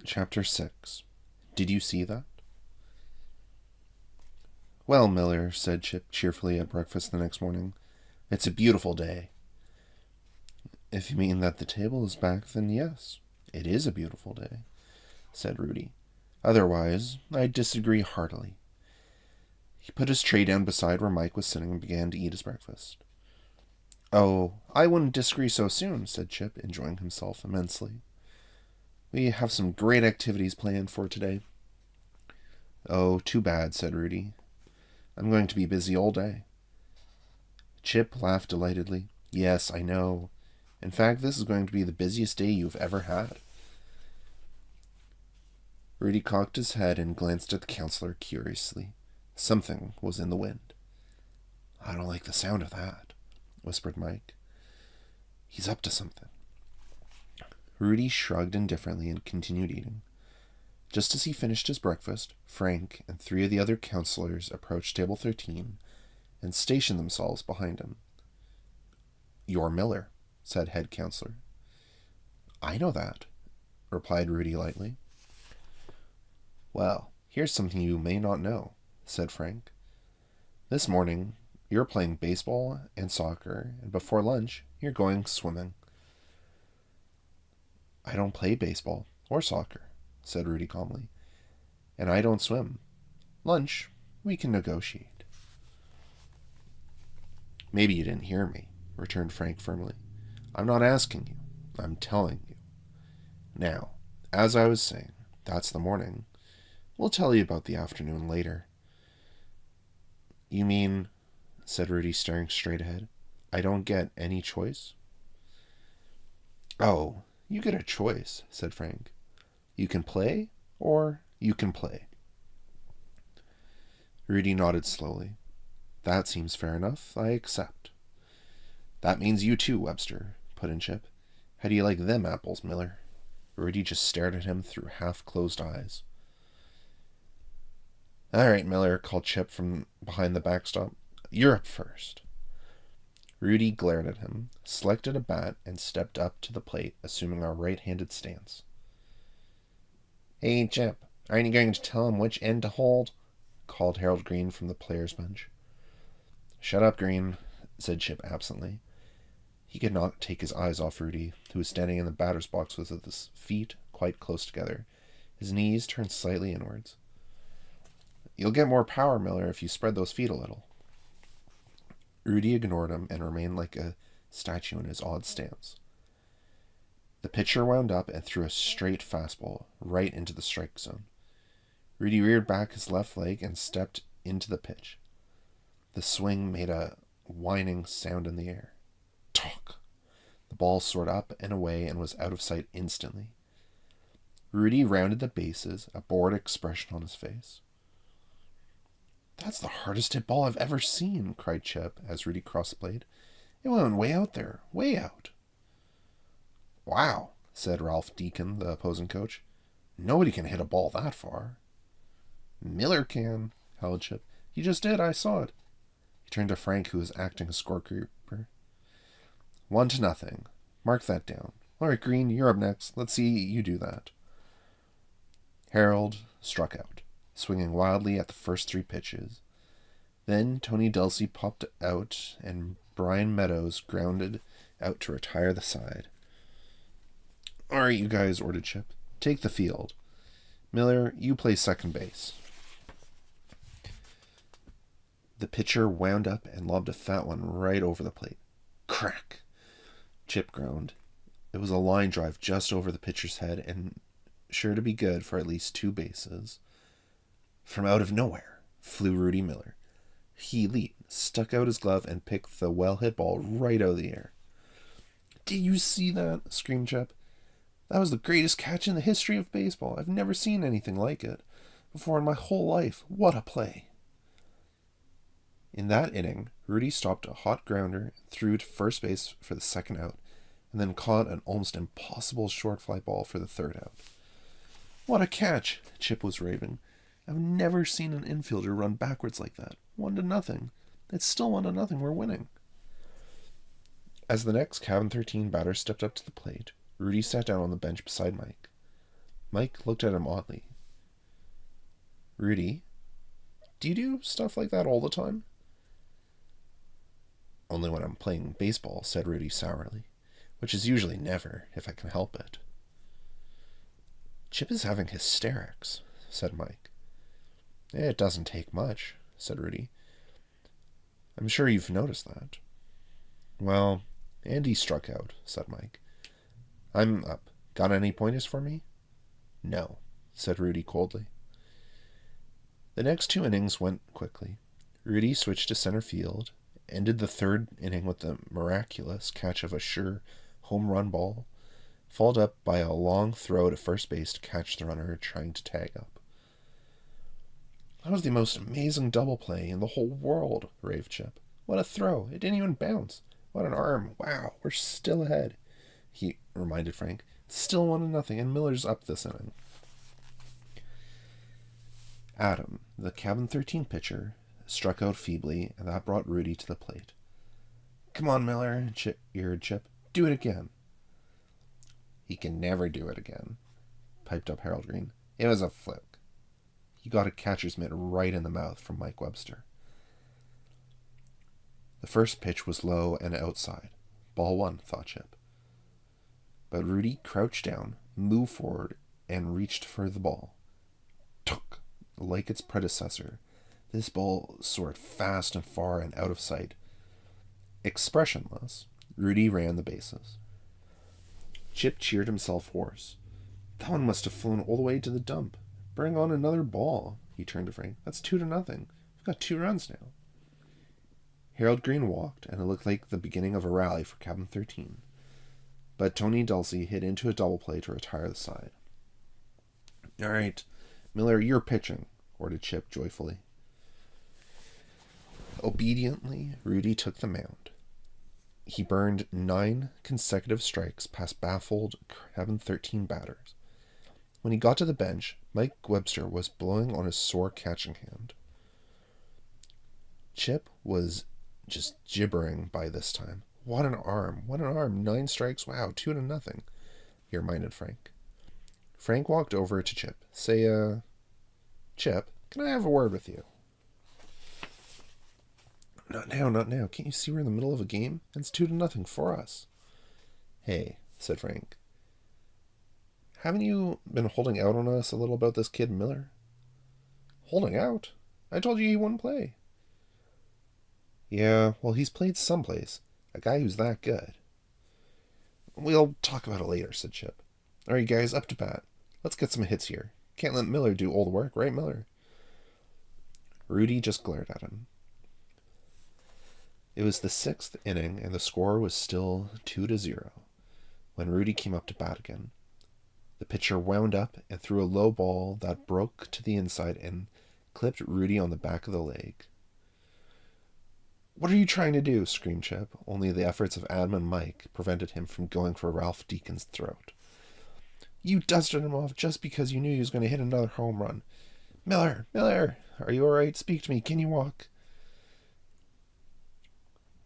Chapter 6. Did you see that? Well, Miller, said Chip cheerfully at breakfast the next morning, it's a beautiful day. If you mean that the table is back, then yes, it is a beautiful day, said Rudy. Otherwise, I disagree heartily. He put his tray down beside where Mike was sitting and began to eat his breakfast. Oh, I wouldn't disagree so soon, said Chip, enjoying himself immensely. We have some great activities planned for today. Oh, too bad, said Rudy. I'm going to be busy all day. Chip laughed delightedly. Yes, I know. In fact, this is going to be the busiest day you've ever had. Rudy cocked his head and glanced at the counselor curiously. Something was in the wind. I don't like the sound of that, whispered Mike. He's up to something. Rudy shrugged indifferently and continued eating. Just as he finished his breakfast, Frank and 3 of the other counselors approached table 13 and stationed themselves behind him. You're Miller, said head counselor. I know that, replied Rudy lightly. Well, here's something you may not know, said Frank. This morning, you're playing baseball and soccer, and before lunch, you're going swimming. I don't play baseball or soccer, said Rudy calmly, and I don't swim. Lunch, we can negotiate. Maybe you didn't hear me, returned Frank firmly. I'm not asking you, I'm telling you. Now, as I was saying, that's the morning. We'll tell you about the afternoon later. You mean, said Rudy, staring straight ahead, I don't get any choice? Oh, you get a choice, said Frank. You can play, or you can play. Rudy nodded slowly. That seems fair enough. I accept. That means you too, Webster, put in Chip. How do you like them apples, Miller? Rudy just stared at him through half-closed eyes. All right, Miller, called Chip from behind the backstop. You're up first. Rudy glared at him, selected a bat, and stepped up to the plate, assuming a right-handed stance. Hey, Chip, aren't you going to tell him which end to hold? Called Harold Green from the players' bench. Shut up, Green, said Chip absently. He could not take his eyes off Rudy, who was standing in the batter's box with his feet quite close together, his knees turned slightly inwards. You'll get more power, Miller, if you spread those feet a little. Rudy ignored him and remained like a statue in his odd stance. The pitcher wound up and threw a straight fastball right into the strike zone. Rudy reared back his left leg and stepped into the pitch. The swing made a whining sound in the air. Talk! The ball soared up and away and was out of sight instantly. Rudy rounded the bases, a bored expression on his face. That's the hardest hit ball I've ever seen, cried Chip as Rudy crossed the plate. It went way out there, way out. Wow, said Ralph Deacon, the opposing coach. Nobody can hit a ball that far. Miller can, howled Chip. He just did, I saw it. He turned to Frank, who was acting as scorekeeper. 1-0. Mark that down. All right, Green, you're up next. Let's see you do that. Harold struck out, swinging wildly at the first 3 pitches. Then Tony Delsey popped out, and Brian Meadows grounded out to retire the side. All right, you guys, ordered Chip. Take the field. Miller, you play second base. The pitcher wound up and lobbed a fat one right over the plate. Crack! Chip groaned. It was a line drive just over the pitcher's head and sure to be good for at least 2 bases. From out of nowhere flew Rudy Miller. He leaped, stuck out his glove, and picked the well-hit ball right out of the air. Did you see that? Screamed Chip. That was the greatest catch in the history of baseball. I've never seen anything like it before in my whole life. What a play. In that inning, Rudy stopped a hot grounder and threw to first base for the second out, and then caught an almost impossible short fly ball for the third out. What a catch, Chip was raving. I've never seen an infielder run backwards like that. 1-0. It's still 1-0. We're winning. As the next Cabin 13 batter stepped up to the plate, Rudy sat down on the bench beside Mike. Mike looked at him oddly. Rudy, do you do stuff like that all the time? Only when I'm playing baseball, said Rudy sourly, which is usually never, if I can help it. Chip is having hysterics, said Mike. It doesn't take much, said Rudy. I'm sure you've noticed that. Well, Andy struck out, said Mike. I'm up. Got any pointers for me? No, said Rudy coldly. The next 2 innings went quickly. Rudy switched to center field, ended the 3rd inning with the miraculous catch of a sure home run ball, followed up by a long throw to first base to catch the runner trying to tag up. That was the most amazing double play in the whole world, raved Chip. What a throw. It didn't even bounce. What an arm. Wow, we're still ahead, he reminded Frank. Still 1-0, and Miller's up this inning. Adam, the Cabin 13 pitcher, struck out feebly, and that brought Rudy to the plate. Come on, Miller, jeered Chip. Do it again. He can never do it again, piped up Harold Green. It was a fluke. He got a catcher's mitt right in the mouth from Mike Webster. The first pitch was low and outside. Ball 1, thought Chip. But Rudy crouched down, moved forward, and reached for the ball. Tuk! Like its predecessor, this ball soared fast and far and out of sight. Expressionless, Rudy ran the bases. Chip cheered himself hoarse. That one must have flown all the way to the dump. Bring on another ball, he turned to Frank. That's 2-0. We've got 2 runs now. Harold Green walked, and it looked like the beginning of a rally for Cabin 13. But Tony Dulcie hit into a double play to retire the side. All right, Miller, you're pitching, ordered Chip joyfully. Obediently, Rudy took the mound. He burned 9 consecutive strikes past baffled Cabin 13 batters. When he got to the bench, Mike Webster was blowing on his sore catching hand. Chip was just gibbering by this time. What an arm! What an arm! 9 strikes! Wow, 2-0, he reminded Frank. Frank walked over to Chip. Say, Chip, can I have a word with you? Not now, not now. Can't you see we're in the middle of a game? It's 2-0 for us. Hey, said Frank. Haven't you been holding out on us a little about this kid Miller? Holding out? I told you he wouldn't play. Yeah, well, he's played someplace. A guy who's that good. We'll talk about it later, said Chip. All right, guys, up to bat. Let's get some hits here. Can't let Miller do all the work, right, Miller? Rudy just glared at him. It was the 6th inning, and the score was still 2-0 when Rudy came up to bat again. The pitcher wound up and threw a low ball that broke to the inside and clipped Rudy on the back of the leg. What are you trying to do? Screamed Chip. Only the efforts of Adam and Mike prevented him from going for Ralph Deacon's throat. You dusted him off just because you knew he was going to hit another home run. Miller! Miller! Are you all right? Speak to me. Can you walk?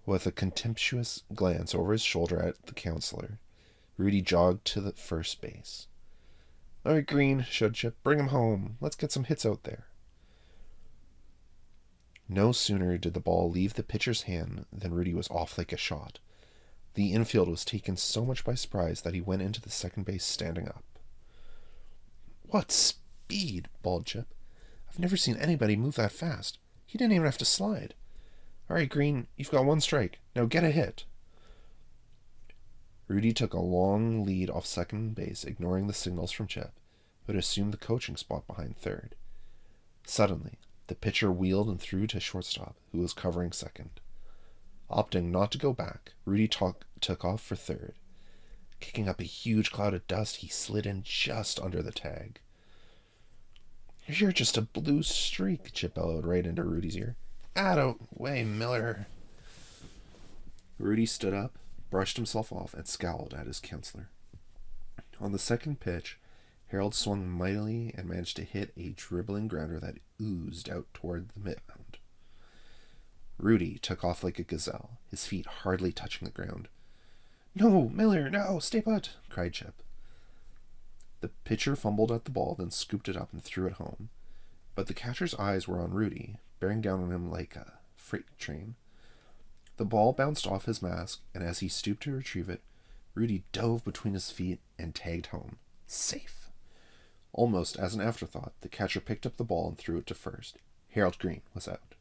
With a contemptuous glance over his shoulder at the counselor, Rudy jogged to the first base. All right, Green, shouted Chip. Bring him home. Let's get some hits out there. No sooner did the ball leave the pitcher's hand than Rudy was off like a shot. The infield was taken so much by surprise that he went into the second base standing up. What speed, bawled Chip. I've never seen anybody move that fast. He didn't even have to slide. All right, Green, you've got 1 strike. Now get a hit. Rudy took a long lead off second base, ignoring the signals from Chip, who had assumed the coaching spot behind third. Suddenly, the pitcher wheeled and threw to shortstop, who was covering second. Opting not to go back, Rudy took off for third. Kicking up a huge cloud of dust, he slid in just under the tag. You're just a blue streak, Chip bellowed right into Rudy's ear. Out of way, Miller. Rudy stood up, brushed himself off, and scowled at his counselor. On the second pitch, Harold swung mightily and managed to hit a dribbling grounder that oozed out toward the mound. Rudy took off like a gazelle, his feet hardly touching the ground. No, Miller, no, stay put, cried Chip. The pitcher fumbled at the ball, then scooped it up and threw it home. But the catcher's eyes were on Rudy, bearing down on him like a freight train. The ball bounced off his mask, and as he stooped to retrieve it, Rudy dove between his feet and tagged home. Safe. Almost as an afterthought, the catcher picked up the ball and threw it to first. Harold Green was out.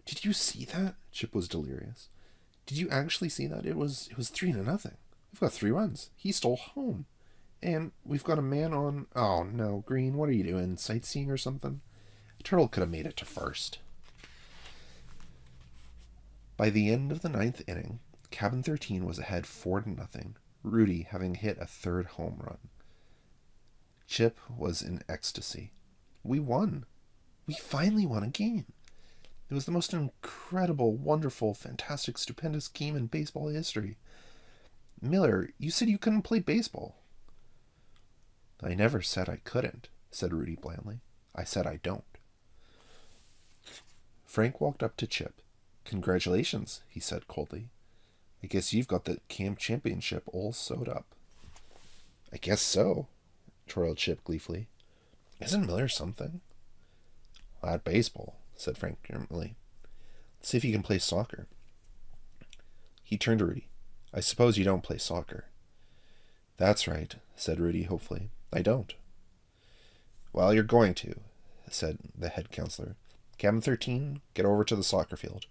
Did you see that? Chip was delirious. Did you actually see that? It was 3-0. We've got 3 runs. He stole home. And we've got a man on... Oh, no, Green, what are you doing? Sightseeing or something? Turtle could have made it to first. By the end of the 9th inning, Cabin 13 was ahead 4-0, Rudy having hit a 3rd home run. Chip was in ecstasy. We won. We finally won a game. It was the most incredible, wonderful, fantastic, stupendous game in baseball history. Miller, you said you couldn't play baseball. I never said I couldn't, said Rudy blandly. I said I don't. Frank walked up to Chip. Congratulations, he said coldly. I guess you've got the camp championship all sewed up. I guess so, chortled Chip gleefully. Isn't Miller something? At baseball, said Frank grimly. Let's see if you can play soccer. He turned to Rudy. I suppose you don't play soccer. That's right, said Rudy hopefully. I don't. Well, you're going to, said the head counselor. Cabin 13, get over to the soccer field.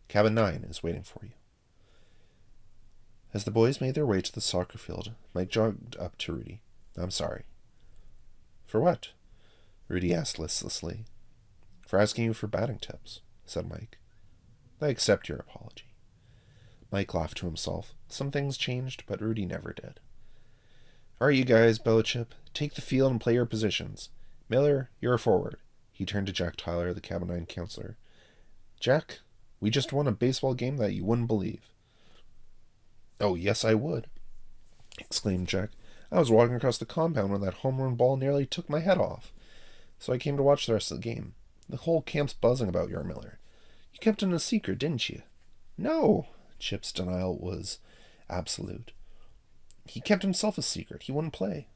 Cabin 9 is waiting for you. As the boys made their way to the soccer field, Mike jogged up to Rudy. I'm sorry. For what? Rudy asked listlessly. For asking you for batting tips, said Mike. I accept your apology. Mike laughed to himself. Some things changed, but Rudy never did. All right, you guys, bellowed Chip. Take the field and play your positions. Miller, you're a forward. He turned to Jack Tyler, the Cabin 9 counselor. Jack, we just won a baseball game that you wouldn't believe. Oh, yes, I would, exclaimed Jack. I was walking across the compound when that home run ball nearly took my head off. So I came to watch the rest of the game. The whole camp's buzzing about your Miller. You kept him a secret, didn't you? No, Chip's denial was absolute. He kept himself a secret. He wouldn't play.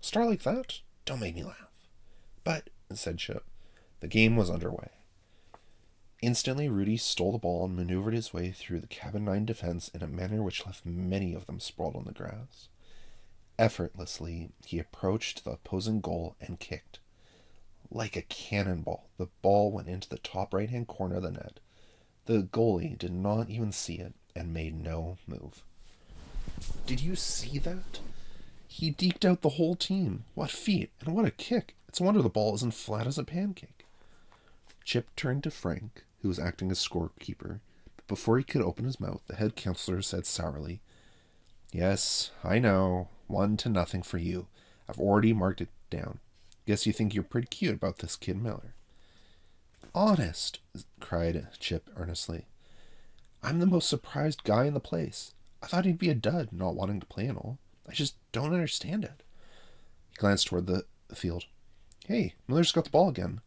Star like that? Don't make me laugh. But, said Chip, the game was underway. Instantly, Rudy stole the ball and maneuvered his way through the Cabin 9 defense in a manner which left many of them sprawled on the grass. Effortlessly, he approached the opposing goal and kicked. Like a cannonball, the ball went into the top right-hand corner of the net. The goalie did not even see it and made no move. Did you see that? He deked out the whole team. What feet, and what a kick. It's a wonder the ball isn't flat as a pancake. Chip turned to Frank, who was acting as scorekeeper, but before he could open his mouth, the head counselor said sourly, Yes, I know. 1-0 for you. I've already marked it down. Guess you think you're pretty cute about this kid Miller. Honest, cried Chip earnestly. I'm the most surprised guy in the place. I thought he'd be a dud, not wanting to play and all. I just don't understand it. He glanced toward the field. Hey, Miller's got the ball again.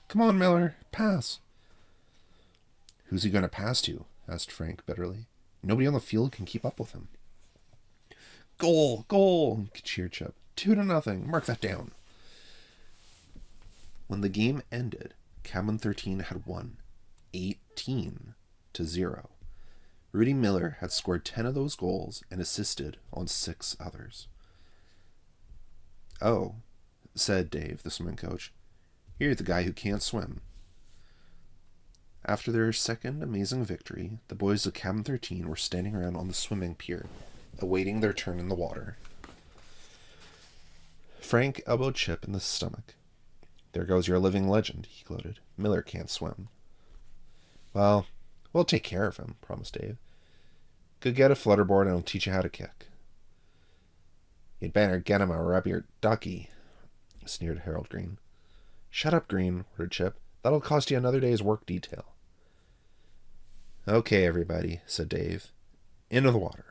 Come on, Miller, pass. Who's he going to pass to? Asked Frank bitterly. Nobody on the field can keep up with him. Goal, goal, cheered Chip. 2-0, mark that down. When the game ended, Cabin 13 had won 18-0. Rudy Miller had scored 10 of those goals and assisted on 6 others. Oh, said Dave, the swimming coach. You're the guy who can't swim. After their second amazing victory, the boys of Cabin 13 were standing around on the swimming pier, awaiting their turn in the water. Frank elbowed Chip in the stomach. There goes your living legend, he gloated. Miller can't swim. Well, we'll take care of him, promised Dave. Go get a flutterboard and I'll teach you how to kick. You'd better get him a rubber ducky, sneered Harold Green. Shut up, Green, ordered Chip. That'll cost you another day's work detail. Okay, everybody, said Dave. Into the water.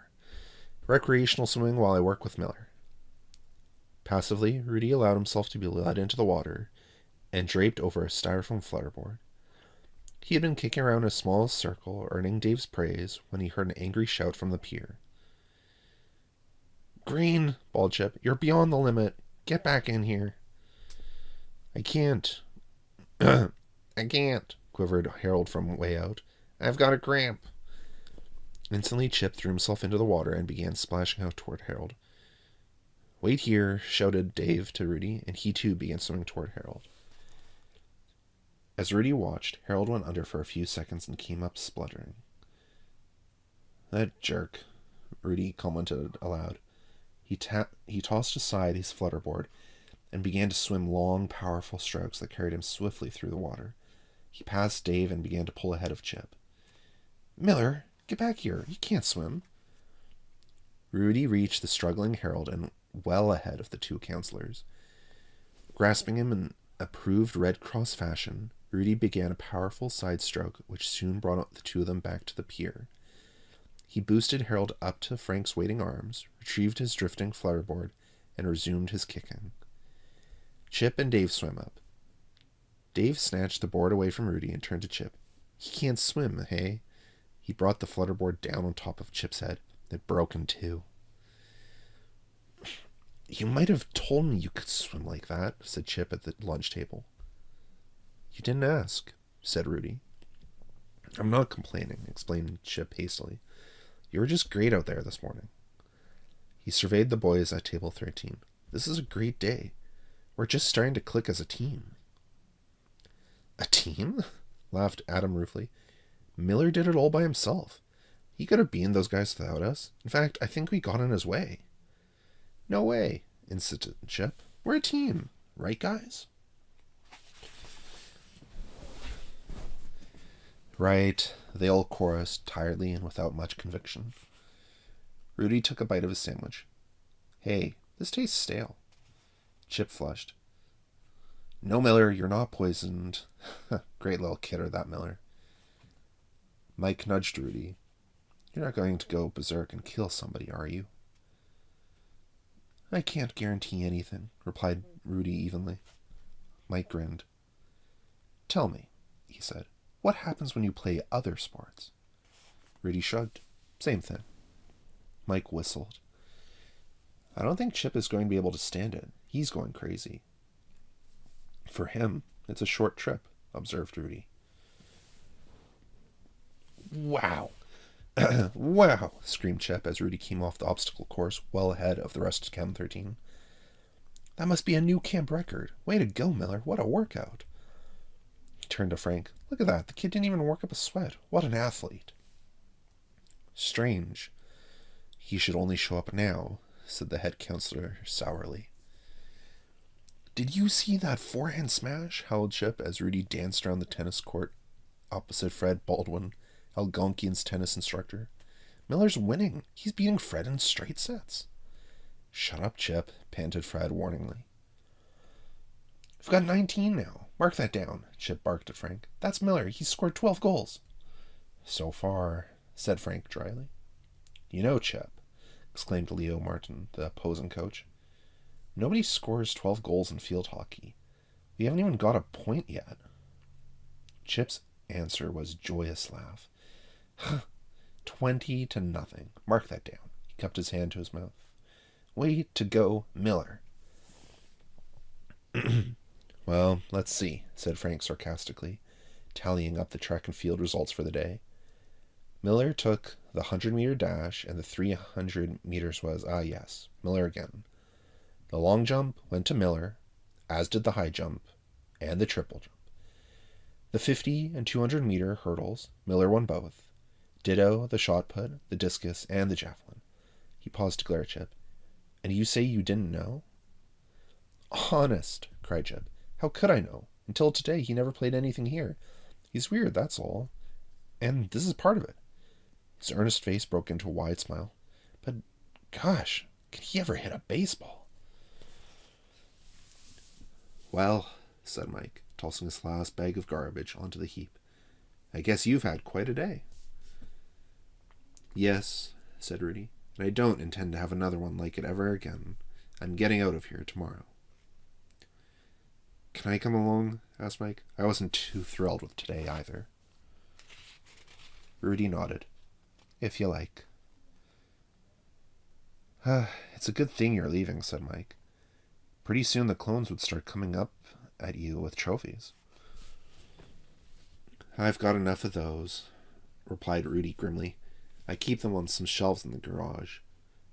Recreational swimming while I work with Miller. Passively, Rudy allowed himself to be led into the water and draped over a styrofoam flutterboard. He had been kicking around a small circle, earning Dave's praise, when he heard an angry shout from the pier. Green, bawled Chip. You're beyond the limit. Get back in here. I can't. I can't, quivered Harold from way out. I've got a cramp. Instantly, Chip threw himself into the water and began splashing out toward Harold. Wait here, shouted Dave to Rudy, and he too began swimming toward Harold. As Rudy watched, Harold went under for a few seconds and came up spluttering. That jerk, Rudy commented aloud. He tossed aside his flutterboard and began to swim long, powerful strokes that carried him swiftly through the water. He passed Dave and began to pull ahead of Chip. Miller, get back here. You can't swim. Rudy reached the struggling Harold and well ahead of the two counselors. Grasping him in approved Red Cross fashion, Rudy began a powerful side stroke which soon brought the two of them back to the pier. He boosted Harold up to Frank's waiting arms, retrieved his drifting flutterboard, and resumed his kicking. Chip and Dave swam up. Dave snatched the board away from Rudy and turned to Chip. He can't swim, hey? He brought the flutterboard down on top of Chip's head. It broke in two. You might have told me you could swim like that, said Chip at the lunch table. You didn't ask, said Rudy. I'm not complaining, explained Chip hastily. You were just great out there this morning. He surveyed the boys at table 13. This is a great day. We're just starting to click as a team. A team? Laughed Adam ruefully. Miller did it all by himself. He could have beaten those guys without us. In fact, I think we got in his way. No way, insisted Chip. We're a team, right, guys? Right, they all chorused, tiredly and without much conviction. Rudy took a bite of his sandwich. Hey, this tastes stale. Chip flushed. No, Miller, you're not poisoned. Great little kidder, that Miller. Mike nudged Rudy. You're not going to go berserk and kill somebody, are you? I can't guarantee anything, replied Rudy evenly. Mike grinned. Tell me, he said, what happens when you play other sports? Rudy shrugged. Same thing. Mike whistled. I don't think Chip is going to be able to stand it. He's going crazy. For him, it's a short trip, observed Rudy. Wow. Wow, screamed Chip as Rudy came off the obstacle course well ahead of the rest of Chem 13. That must be a new camp record. Way to go, Miller. What a workout. He turned to Frank. Look at that. The kid didn't even work up a sweat. What an athlete. Strange. He should only show up now, said the head counselor sourly. Did you see that forehand smash? Howled Chip as Rudy danced around the tennis court opposite Fred Baldwin, Algonquian's tennis instructor. Miller's winning. He's beating Fred in straight sets. Shut up, Chip, panted Fred warningly. We've got 19 now. Mark that down, Chip barked at Frank. That's Miller. He's scored 12 goals. So far, said Frank dryly. You know, Chip, exclaimed Leo Martin, the opposing coach. Nobody scores 12 goals in field hockey. We haven't even got a point yet. Chip's answer was joyous laugh. 20-0. Mark that down. He cupped his hand to his mouth. Way to go, Miller. Well, let's see, said Frank sarcastically, tallying up the track and field results for the day. Miller took the 100-meter dash, and the 300 meters was, yes, Miller again. The long jump went to Miller, as did the high jump, and the triple jump. The 50 and 200-meter hurdles, Miller won both. Ditto the shot put, the discus, and the javelin. He paused to glare at Chip. And you say you didn't know? Honest, cried Chip. How could I know? Until today, he never played anything here. He's weird, that's all. And this is part of it. His earnest face broke into a wide smile. But, gosh, could he ever hit a baseball? Well, said Mike, tossing his last bag of garbage onto the heap. I guess you've had quite a day. Yes, said Rudy, and I don't intend to have another one like it ever again. I'm getting out of here tomorrow. Can I come along? Asked Mike. I wasn't too thrilled with today either. Rudy nodded. If you like. It's a good thing you're leaving, said Mike. Pretty soon the clones would start coming up at you with trophies. I've got enough of those, replied Rudy grimly. I keep them on some shelves in the garage.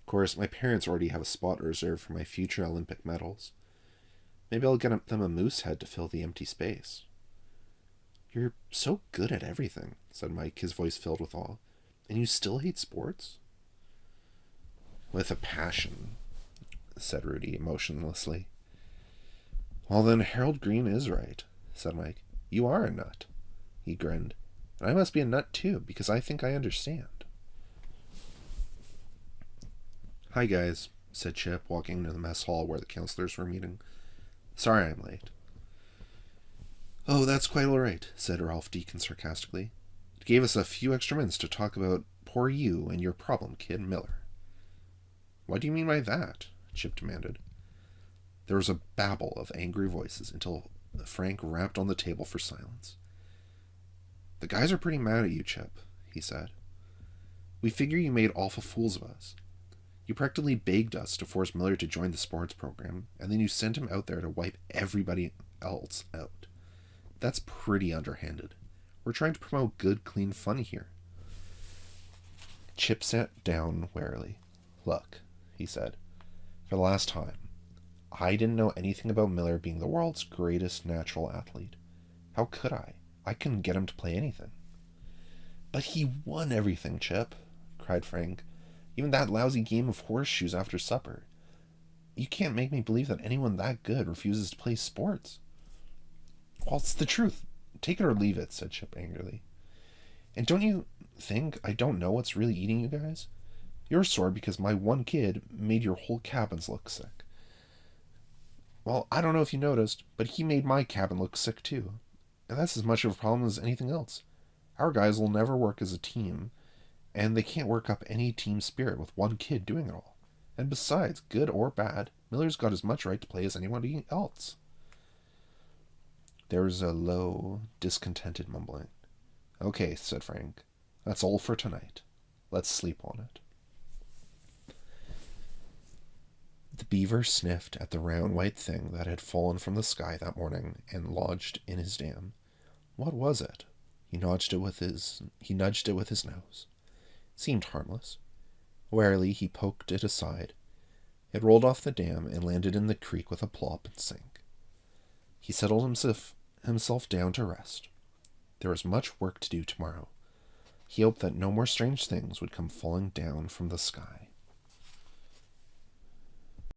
Of course, my parents already have a spot reserved for my future Olympic medals. Maybe I'll get them a moose head to fill the empty space. You're so good at everything, said Mike, his voice filled with awe. And you still hate sports? With a passion, said Rudy emotionlessly. Well then, Harold Green is right, said Mike. You are a nut. He grinned. And I must be a nut too, because I think I understand. Hi guys, said Chip, walking into the mess hall where the counselors were meeting. Sorry I'm late. Oh, that's quite all right, said Ralph Deacon sarcastically. It gave us a few extra minutes to talk about poor you and your problem kid, Miller. What do you mean by that? Chip demanded. There was a babble of angry voices until Frank rapped on the table for silence. The guys are pretty mad at you, Chip, he said. We figure you made awful fools of us. You practically begged us to force Miller to join the sports program, and then you sent him out there to wipe everybody else out. That's pretty underhanded. We're trying to promote good, clean fun here. Chip sat down warily. Look, he said, for the last time, I didn't know anything about Miller being the world's greatest natural athlete. How could I? I couldn't get him to play anything. But he won everything, Chip, cried Frank. Even that lousy game of horseshoes after supper. You can't make me believe that anyone that good refuses to play sports. Well, it's the truth. Take it or leave it, said Chip angrily. And don't you think I don't know what's really eating you guys? You're sore because my one kid made your whole cabins look sick. Well, I don't know if you noticed, but he made my cabin look sick too. And that's as much of a problem as anything else. Our guys will never work as a team, and they can't work up any team spirit with one kid doing it all. And besides, good or bad, Miller's got as much right to play as anybody else. There was a low, discontented mumbling. Okay, said Frank. That's all for tonight. Let's sleep on it. The beaver sniffed at the round white thing that had fallen from the sky that morning and lodged in his dam. What was it? He nudged it with his nose. It seemed harmless. Warily he poked it aside. It rolled off the dam and landed in the creek with a plop and sink. He settled himself down to rest. There was much work to do tomorrow. He hoped that no more strange things would come falling down from the sky.